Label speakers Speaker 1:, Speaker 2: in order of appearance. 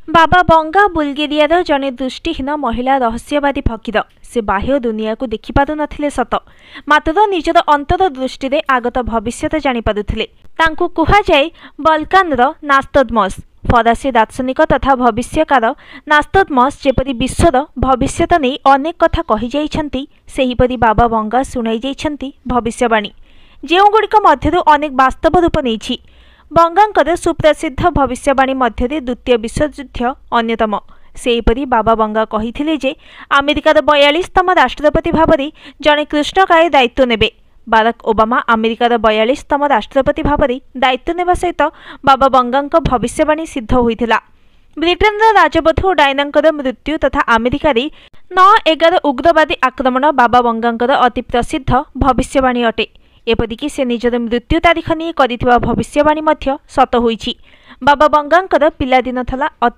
Speaker 1: बाबा बंगा बुल्गेरियार जड़े दृष्टिहीन महिला रहस्यवादी फकीर। से बाह्य दुनिया को देखिपारु नथिले सत, मात्र निजर अंतर दृष्टि रे आगत भविष्यत जानिपारुथिले। तांकु कुहाଯାଏ बल्कानर नास्तोदमस। फरासी दार्शनिक तथा भविष्यकार नास्तोदमस जेपरि विश्वर भविष्यत नहीं अनेक कथा कहि जाइछन्ति, सेहिपरि बाबा बंगा सुनाई जाइछन्ति भविष्यवाणी, जेउगुड़िक मध्यरु अनेक वास्तव रूप नेछि। बंगांकर सुप्रसिद्ध भविष्यवाणी मध्य द्वितीय विश्वयुद्ध अन्यतम। सेहीपरि बाबा बंगा कहिथिले जे अमेरिकार 42तम राष्ट्रपति भावरे जणे कृष्णकाय दायित्व नेबे। बाराक ओबामा अमेरिकार 42तम राष्ट्रपति भावरे दायित्व नेबा सहित बाबा बंगांक भविष्यवाणी सिद्ध होइथिला। ब्रिटेनर राजवधू डायनांकर मृत्यु तथा अमेरिकार 9/11 उग्रवादी आक्रमण बाबा बंगांकर अति प्रसिद्ध भविष्यवाणी अटे। एपरिकी से निजर मृत्यु तारीख नहीं करिथिबा भविष्यवाणी मध्य सत होइछि। बाबा बंगांकर पिलादिन थला अति